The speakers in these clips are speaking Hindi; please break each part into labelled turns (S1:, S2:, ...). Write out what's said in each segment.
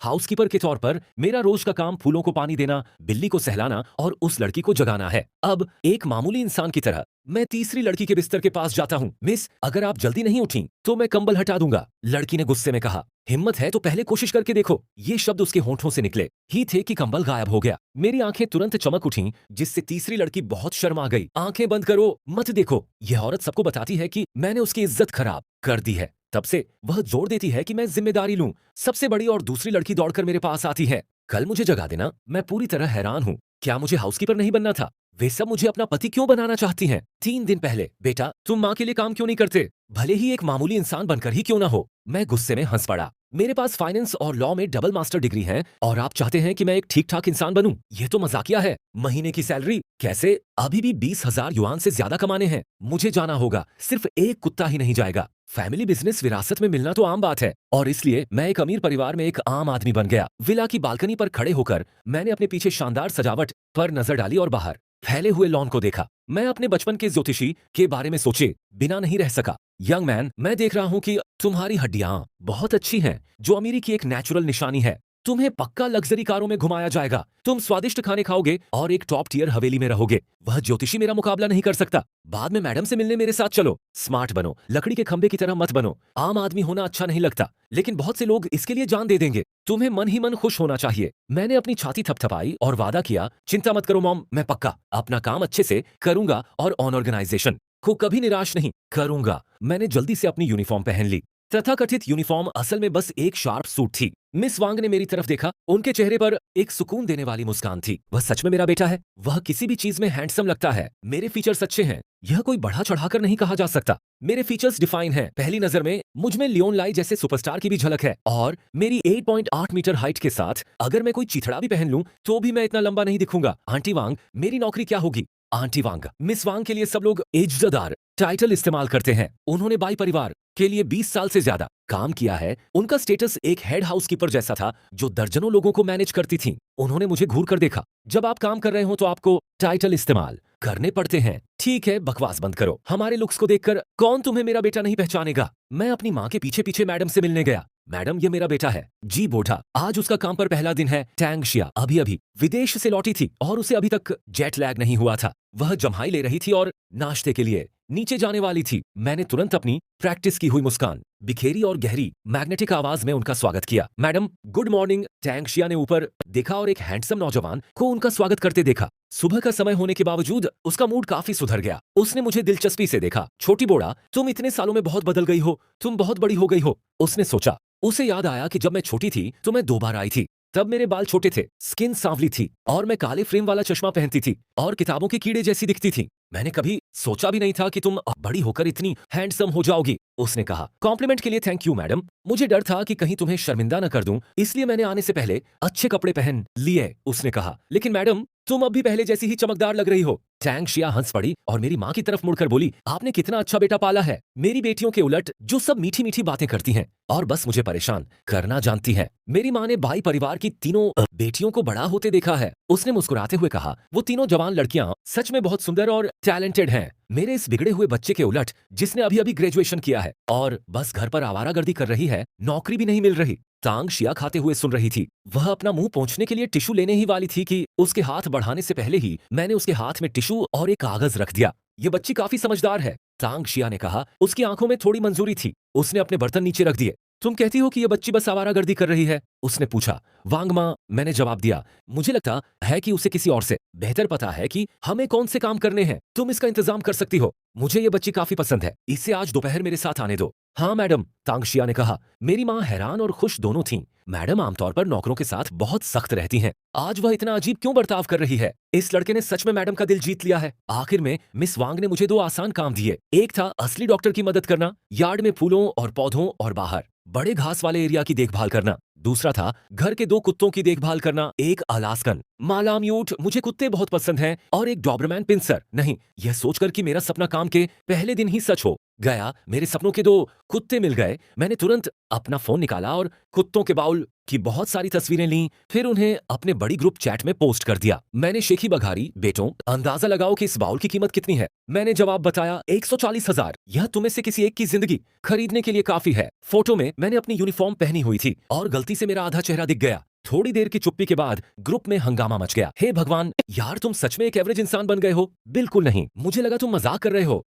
S1: हाउसकीपर के तौर पर मेरा रोज का काम फूलों को पानी देना, बिल्ली को सहलाना और उस लड़की को जगाना है। अब एक मामूली इंसान की तरह मैं तीसरी लड़की के बिस्तर के पास जाता हूँ। मिस, अगर आप जल्दी नहीं उठी तो मैं कंबल हटा दूंगा, लड़की ने गुस्से में कहा। हिम्मत है तो पहले कोशिश करके देखो। ये शब्द उसके होंठों से निकले ही थे कि कंबल गायब हो गया। मेरी आंखें तुरंत चमक उठीं, जिससे तीसरी लड़की बहुत शर्मा गई। आंखें बंद करो, मत देखो। यह औरत सबको बताती है कि मैंने उसकी इज्जत खराब कर दी है। तब से वह जोर देती है कि मैं जिम्मेदारी लूं। सबसे बड़ी और दूसरी लड़की दौड़कर मेरे पास आती है। कल मुझे जगा देना। मैं पूरी तरह हैरान हूँ। क्या मुझे हाउसकीपर नहीं बनना था? वे सब मुझे अपना पति क्यों बनाना चाहती हैं? 3 दिन पहले, बेटा तुम माँ के लिए काम क्यों नहीं करते, भले ही एक मामूली इंसान बनकर ही क्यों ना हो। मैं गुस्से में हंस पड़ा। मेरे पास फाइनेंस और लॉ में डबल मास्टर डिग्री है और आप चाहते हैं कि मैं एक ठीक ठाक इंसान बनूं? ये तो मजाकिया है। महीने की सैलरी कैसे? अभी भी 20,000 युआन से ज्यादा कमाने हैं। मुझे जाना होगा। सिर्फ एक कुत्ता ही नहीं जाएगा। फैमिली बिजनेस विरासत में मिलना तो आम बात है और इसलिए मैं एक अमीर परिवार में एक आम आदमी बन गया। विला की बालकनी पर खड़े होकर मैंने अपने पीछे शानदार सजावट पर नजर डाली और बाहर फैले हुए लॉन को देखा। मैं अपने बचपन के ज्योतिषी के बारे में सोचे बिना नहीं रह सका। यंग मैन, मैं देख रहा हूं कि तुम्हारी हड्डियां बहुत अच्छी हैं, जो अमीरी की एक नेचुरल निशानी है। तुम्हें पक्का लग्जरी कारों में घुमाया जाएगा। तुम स्वादिष्ट खाने खाओगे और एक टॉप टियर हवेली में रहोगे। वह ज्योतिषी मेरा मुकाबला नहीं कर सकता। बाद में मैडम से मिलने मेरे साथ चलो। स्मार्ट बनो, लकड़ी के खंभे की तरह मत बनो। आम आदमी होना अच्छा नहीं लगता, लेकिन बहुत से लोग इसके लिए जान दे देंगे। तुम्हें मन ही मन खुश होना चाहिए। मैंने अपनी छाती थपथपाई और वादा किया, चिंता मत करो मॉम, मैं पक्का अपना काम अच्छे से करूंगा और ऑन ऑर्गेनाइजेशन को कभी निराश नहीं करूंगा। मैंने जल्दी से अपनी यूनिफॉर्म पहन ली। तथाकथित यूनिफॉर्म असल में बस एक शार्प सूट थी। मिस वांग ने मेरी तरफ देखा। उनके चेहरे पर एक सुकून देने वाली मुस्कान थी। वह सच में मेरा बेटा है। वह किसी भी चीज में हैंडसम लगता है। मेरे फीचर्स अच्छे हैं। यह कोई बढ़ा चढ़ाकर नहीं कहा जा सकता। मेरे फीचर्स डिफाइन हैं। पहली नजर में मुझ में लियोन लाई जैसे सुपरस्टार की भी झलक है और मेरी 8.8 मीटर हाइट के साथ अगर मैं कोई चिथड़ा भी पहन लूं तो भी मैं इतना लंबा नहीं दिखूंगा। आंटी वांग, मेरी नौकरी क्या होगी? आंटी वांग, मिस वांग के लिए सब लोग इज्जतदार टाइटल इस्तेमाल करते हैं। उन्होंने बाई परिवार के लिए 20 साल से ज्यादा काम किया है। उनका स्टेटस एक हेड हाउसकीपर जैसा था जो दर्जनों लोगों को मैनेज करती थी। उन्होंने मुझे घूर कर देखा। जब आप काम कर रहे हो तो आपको टाइटल इस्तेमाल करने पड़ते हैं। ठीक है, बकवास बंद करो। हमारे लुक्स को देखकर कौन तुम्हें मेरा बेटा नहीं पहचानेगा? मैं अपनी माँ के पीछे पीछे मैडम से मिलने गया। मैडम, ये मेरा बेटा है। जी बोठा, आज उसका काम पर पहला दिन है। टैंग शिया अभी अभी विदेश से लौटी थी और उसे अभी तक जेट लैग नहीं हुआ था। वह जम्हाई ले रही थी और नाश्ते के लिए नीचे जाने वाली थी। मैंने तुरंत अपनी प्रैक्टिस की हुई मुस्कान बिखेरी और गहरी मैग्नेटिक आवाज में उनका स्वागत किया। Madam, good morning. टैंग शिया ने ऊपर देखा और एक हैंडसम नौजवान को उनका स्वागत करते देखा। सुबह का समय होने के बावजूद उसका मूड काफी सुधर गया। उसने मुझे दिलचस्पी से देखा। छोटी बोड़ा, तुम इतने सालों में बहुत बदल गई हो। तुम बहुत बड़ी हो गई हो, उसने सोचा। उसे याद आया कि जब मैं छोटी थी तो मैं 2 बार आई थी। तब मेरे बाल छोटे थे, स्किन सांवली थी और मैं काले फ्रेम वाला चश्मा पहनती थी और किताबों के कीड़े जैसी दिखती थी। मैंने कभी सोचा भी नहीं था कि तुम बड़ी होकर इतनी हैंडसम हो जाओगी, उसने कहा। कॉम्प्लीमेंट के लिए थैंक यू मैडम। मुझे डर था कि कहीं तुम्हें शर्मिंदा न कर दूं, इसलिए मैंने आने से पहले अच्छे कपड़े पहन लिए, उसने कहा। लेकिन मैडम, तुम अब भी पहले जैसी ही चमकदार लग रही हो। टैंग शिया हंस पड़ी और मेरी माँ की तरफ मुड़कर बोली, आपने कितना अच्छा बेटा पाला है। मेरी बेटियों के उलट, जो सब मीठी मीठी बातें करती हैं और बस मुझे परेशान करना जानती हैं। मेरी माँ ने भाई परिवार की तीनों बेटियों को बड़ा होते देखा है, उसने मुस्कुराते हुए कहा। वो तीनों जवान लड़कियां सच में बहुत सुंदर और टैलेंटेड हैं। मेरे इस बिगड़े हुए बच्चे के उलट, जिसने अभी अभी ग्रेजुएशन किया है और बस घर पर आवारागर्दी कर रही है, नौकरी भी नहीं मिल रही। टांग शिया खाते हुए सुन रही थी। वह अपना मुंह पोंछने के लिए टिश्यू लेने ही वाली थी कि उसके हाथ बढ़ाने से पहले ही मैंने उसके हाथ में टिश्यू और एक कागज रख दिया। ये बच्ची काफी समझदार है, टांग शिया ने कहा। उसकी आंखों में थोड़ी मंजूरी थी। उसने अपने बर्तन नीचे रख दिए। तुम कहती हो कि ये बच्ची बस आवारागर्दी कर रही है, उसने पूछा। वांग माँ, मैंने जवाब दिया। मुझे लगता है कि उसे किसी और से बेहतर पता है कि हमें कौन से काम करने हैं। तुम इसका इंतजाम कर सकती हो। मुझे ये बच्ची काफी पसंद है। इसे आज दोपहर मेरे साथ आने दो। हाँ मैडम, टांग शिया ने कहा। मेरी माँ हैरान और खुश दोनों थीं। मैडम आमतौर पर नौकरों के साथ बहुत सख्त रहती हैं। आज वह इतना अजीब क्यों बर्ताव कर रही है? इस लड़के ने सच में मैडम का दिल जीत लिया है। आखिर में मिस वांग ने मुझे 2 आसान काम दिए। एक था असली डॉक्टर की मदद करना, यार्ड में फूलों और पौधों और बाहर बड़े घास वाले एरिया की देखभाल करना। दूसरा था घर के 2 कुत्तों की देखभाल करना, एक अलास्कन मालाम्यूट, मुझे कुत्ते बहुत पसंद हैं, और एक डॉबरमैन पिंसर। नहीं, यह सोचकर कि मेरा सपना काम के पहले दिन ही सच हो गया, मेरे सपनों के 2 कुत्ते मिल गए, मैंने तुरंत अपना फोन निकाला और कुत्तों के बाउल की बहुत सारी तस्वीरें ली, फिर उन्हें अपने बड़ी ग्रुप चैट में पोस्ट कर दिया। मैंने शेखी बघारी, बेटों अंदाजा लगाओ कि इस बाउल की कीमत कितनी है। मैंने जवाब बताया 140,000। यह तुम्हें से किसी एक की जिंदगी खरीदने के लिए काफी है। फोटो में मैंने अपनी यूनिफॉर्म पहनी हुई थी और गलती से मेरा आधा चेहरा दिख गया। थोड़ी देर की चुप्पी के बाद ग्रुप में हंगामा मच गया। हे भगवान, यार तुम सच में एक एवरेज इंसान बन गए हो। बिल्कुल नहीं, मुझे लगा तुम मजाक कर रहे हो।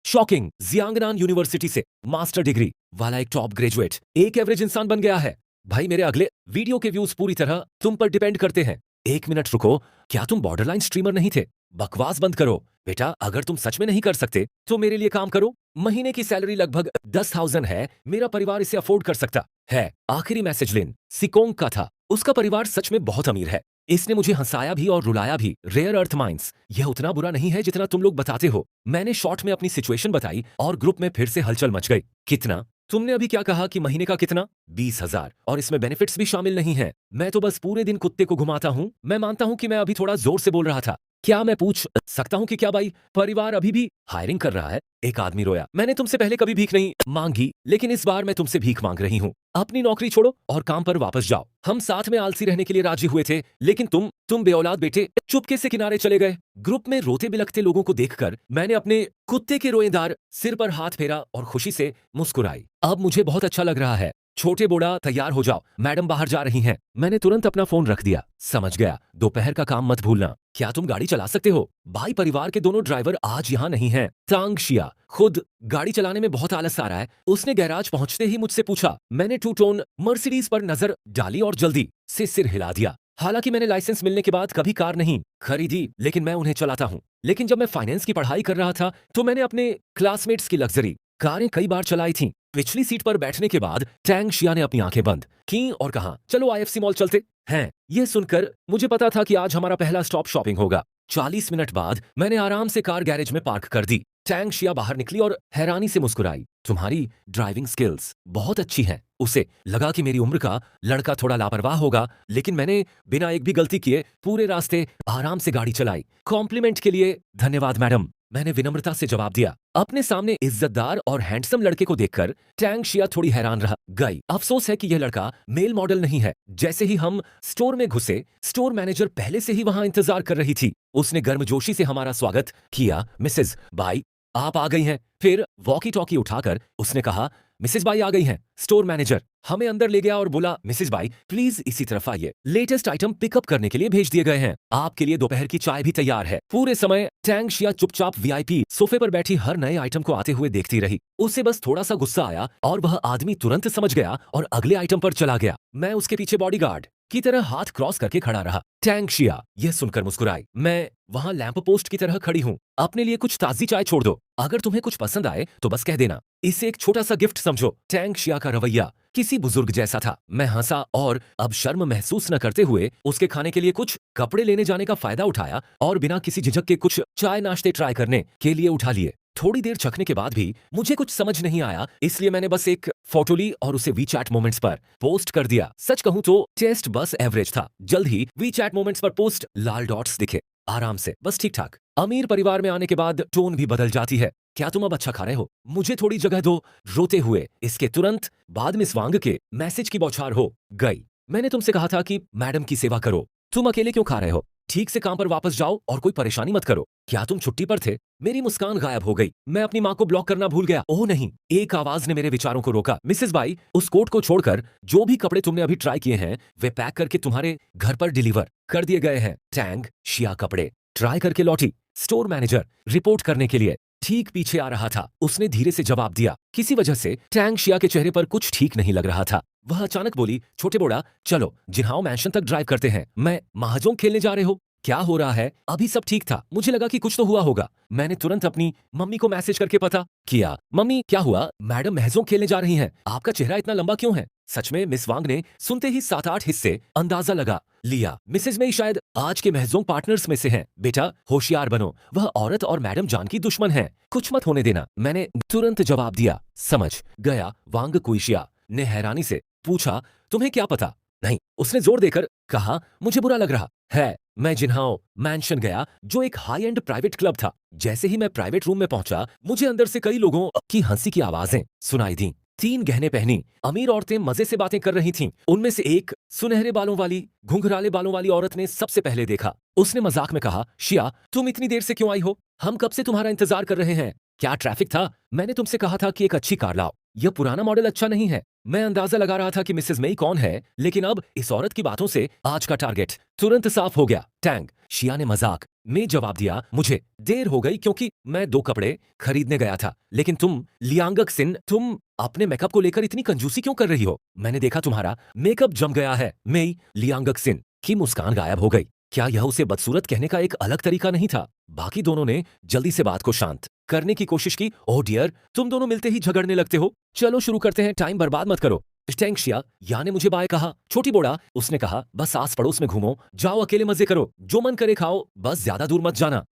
S1: शॉकिंग, जियांगनान यूनिवर्सिटी से मास्टर डिग्री वाला एक टॉप ग्रेजुएट एक एवरेज इंसान बन गया है। भाई मेरे अगले वीडियो के व्यूज पूरी तरह तुम पर डिपेंड करते हैं। एक मिनट रुको, क्या तुम बॉर्डरलाइन स्ट्रीमर नहीं थे? बकवास बंद करो। बेटा अगर तुम सच में नहीं कर सकते तो मेरे लिए काम करो। महीने की सैलरी लगभग 10,000 है, मेरा परिवार इसे अफोर्ड कर सकता है। आखिरी मैसेज लिन सिकोंग का था। उसका परिवार सच में बहुत अमीर है। इसने मुझे हंसाया भी और रुलाया भी। रेयर अर्थ माइंस, यह उतना बुरा नहीं है जितना तुम लोग बताते हो। मैंने शॉर्ट में अपनी सिचुएशन बताई और ग्रुप में फिर से हलचल मच गई। कितना? तुमने अभी क्या कहा कि महीने का कितना? 20,000, और इसमें बेनिफिट्स भी शामिल नहीं है। मैं तो बस पूरे दिन कुत्ते को घुमाता हूँ। मैं मानता हूँ कि मैं अभी थोड़ा जोर से बोल रहा था। क्या मैं पूछ सकता हूँ कि क्या भाई परिवार अभी भी हायरिंग कर रहा है? एक आदमी रोया। मैंने तुमसे पहले कभी भीख नहीं मांगी, लेकिन इस बार मैं तुमसे भीख मांग रही हूँ। अपनी नौकरी छोड़ो और काम पर वापस जाओ। हम साथ में आलसी रहने के लिए राजी हुए थे, लेकिन तुम बेऔलाद बेटे चुपके से किनारे चले गए। ग्रुप में रोते बिलखते लोगों को देखकर मैंने अपने कुत्ते के रोएदार सिर पर हाथ फेरा और खुशी से मुस्कुराई। अब मुझे बहुत अच्छा लग रहा है। छोटे बोड़ा तैयार हो जाओ, मैडम बाहर जा रही हैं। मैंने तुरंत अपना फोन रख दिया। समझ गया, दोपहर का काम मत भूलना। क्या तुम गाड़ी चला सकते हो? भाई परिवार के दोनों ड्राइवर आज यहाँ नहीं हैं। तांग शिया खुद गाड़ी चलाने में बहुत आलस आ रहा है। उसने गैराज पहुंचते ही मुझसे पूछा। मैंने टू टोन मर्सिडीज पर नजर डाली और जल्दी से सिर हिला दिया। हालांकि मैंने लाइसेंस मिलने के बाद कभी कार नहीं खरीदी, लेकिन मैं उन्हें चलाता हूँ। लेकिन जब मैं फाइनेंस की पढ़ाई कर रहा था तो मैंने अपने क्लासमेट्स की लग्जरी कारें कई बार चलाई थीं। पिछली सीट पर बैठने के बाद टैंग शिया ने अपनी आंखें बंद की और कहा, चलो आईएफसी मॉल चलते हैं। यह सुनकर मुझे पता था कि आज हमारा पहला स्टॉप शॉपिंग होगा। 40 मिनट बाद मैंने आराम से कार गैरेज में पार्क कर दी। टैंग शिया बाहर निकली और हैरानी से मुस्कुराई। तुम्हारी ड्राइविंग स्किल्स बहुत अच्छी हैं। उसे लगा कि मेरी उम्र का लड़का थोड़ा लापरवाह होगा, लेकिन मैंने बिना एक भी गलती किए पूरे रास्ते आराम से गाड़ी चलाई। कॉम्प्लीमेंट के लिए धन्यवाद मैडम, मैंने विनम्रता से जवाब दिया। अपने सामने इज्जतदार और हैंडसम लड़के को देखकर टैंग शिया थोड़ी हैरान रह गई। अफसोस है कि यह लड़का मेल मॉडल नहीं है। जैसे ही हम स्टोर में घुसे, स्टोर मैनेजर पहले से ही वहां इंतजार कर रही थी। उसने गर्मजोशी से हमारा स्वागत किया। मिसेज बाई आप आ गई हैं। फिर वॉकी टॉकी उठाकर उसने कहा, मिसेज बाई आ गई हैं। स्टोर मैनेजर हमें अंदर ले गया और बोला, मिसेज बाई प्लीज इसी तरफ आइए, लेटेस्ट आइटम पिकअप करने के लिए भेज दिए गए हैं। आपके लिए दोपहर की चाय भी तैयार है। पूरे समय टैंग शिया चुपचाप वीआईपी सोफे पर बैठी हर नए आइटम को आते हुए देखती रही। उसे बस थोड़ा सा गुस्सा आया और वह आदमी तुरंत समझ गया और अगले आइटम पर चला गया। मैं उसके पीछे बॉडीगार्ड की तरह हाथ क्रॉस करके खड़ा रहा। टैंग शिया यह सुनकर मुस्कुराई। मैं वहां लैंप पोस्ट की तरह खड़ी हूँ। अपने लिए कुछ ताजी चाय छोड़ दो। अगर तुम्हें कुछ पसंद आए तो बस कह देना। इसे एक छोटा सा गिफ्ट समझो। टैंग शिया का रवैया किसी बुजुर्ग जैसा था। मैं हंसा और अब शर्म महसूस न करते हुए उसके खाने के लिए कुछ कपड़े लेने जाने का फायदा उठाया और बिना किसी झिझक के कुछ चाय नाश्ते ट्राई करने के लिए उठा लिए। थोड़ी देर चखने के बाद भी मुझे कुछ समझ नहीं आया, इसलिए मैंने बस एक फोटो ली और उसे वीचैट मोमेंट्स पर पोस्ट कर दिया। सच कहूं तो टेस्ट बस एवरेज था। जल्द ही वीचैट मोमेंट्स पर पोस्ट लाल डॉट्स दिखे। आराम से, बस ठीक ठाक। अमीर परिवार में आने के बाद टोन भी बदल जाती है। क्या तुम अब अच्छा खा रहे हो? मुझे थोड़ी जगह दो। रोते हुए इसके तुरंत बाद मिस वांग के मैसेज की बौछार हो गई। मैंने तुमसे कहा था कि मैडम की सेवा करो। तुम अकेले क्यों खा रहे हो? ठीक से काम पर वापस जाओ और कोई परेशानी मत करो। क्या तुम छुट्टी पर थे? मेरी मुस्कान गायब हो गई। मैं अपनी माँ को ब्लॉक करना भूल गया। ओह नहीं, एक आवाज ने मेरे विचारों को रोका। मिसेस बाई, उस कोट को छोड़कर जो भी कपड़े तुमने अभी ट्राई किए हैं वे पैक करके तुम्हारे घर पर डिलीवर कर दिए गए हैं। टैंग शिया कपड़े ट्राई करके लौटी। स्टोर मैनेजर रिपोर्ट करने के लिए ठीक पीछे आ रहा था। उसने धीरे से जवाब दिया। किसी वजह से टैंग शिया के चेहरे पर कुछ ठीक नहीं लग रहा था। वह अचानक बोली, छोटे बोड़ा चलो जिन्हाओ मैंशन तक ड्राइव करते हैं। मैं महाजोंग खेलने जा रहे हो? क्या हो रहा है? अभी सब ठीक था। मुझे लगा कि कुछ तो हुआ होगा। मैंने तुरंत अपनी मम्मी को मैसेज करके पता किया। मम्मी क्या हुआ? मैडम महजोंग खेलने जा रही हैं। आपका चेहरा इतना लंबा क्यों है? सच में मिस वांग ने सुनते ही 7-8 हिस्से अंदाजा लगा लिया। मिसेज में शायद आज के महजोंग पार्टनर्स में से हैं। बेटा होशियार बनो, वह औरत और मैडम जान की दुश्मन है। कुछ मत होने देना। मैंने तुरंत जवाब दिया। समझ गया। वांग कुइशिया ने हैरानी से पूछा, तुम्हें क्या पता? नहीं, उसने जोर देकर कहा, मुझे बुरा लग रहा है। मैं जिन्हाओ मैंशन गया जो एक हाई एंड प्राइवेट क्लब था। जैसे ही मैं प्राइवेट रूम में पहुंचा मुझे अंदर से कई लोगों की हंसी की आवाजें सुनाई दी। 3 गहने पहनी अमीर औरतें मजे से बातें कर रही थीं। उनमें से एक सुनहरे बालों वाली घुंघराले बालों वाली औरत ने सबसे पहले देखा। उसने मजाक में कहा, शिया तुम इतनी देर से क्यों आई हो? हम कब से तुम्हारा इंतजार कर रहे हैं। क्या ट्रैफिक था? मैंने तुमसे कहा था कि एक अच्छी कार लाओ। यह पुराना मॉडल अच्छा नहीं है। मैं अंदाजा लगा रहा था कि मिसेस मेई कौन है, लेकिन अब इस औरत की बातों से आज का टारगेट तुरंत साफ हो गया। टैंग, शिया ने मजाक में जवाब दिया, मुझे देर हो गई क्योंकि मैं 2 कपड़े खरीदने गया था। लेकिन तुम लियांगक सिन, तुम अपने मेकअप को लेकर इतनी कंजूसी क्यों कर रही हो? मैंने देखा तुम्हारा मेकअप जम गया है। मेई लियांगक सिन की मुस्कान गायब हो गई। क्या यह उसे बदसूरत कहने का एक अलग तरीका नहीं था? बाकी दोनों ने जल्दी से बात को शांत करने की कोशिश की। ओह डियर, तुम दोनों मिलते ही झगड़ने लगते हो। चलो शुरू करते हैं, टाइम बर्बाद मत करो। टैंगशिया या ने मुझे बाय कहा। छोटी बोड़ा, उसने कहा, बस आस पड़ोस में घूमो, जाओ अकेले मजे करो, जो मन करे खाओ, बस ज्यादा दूर मत जाना।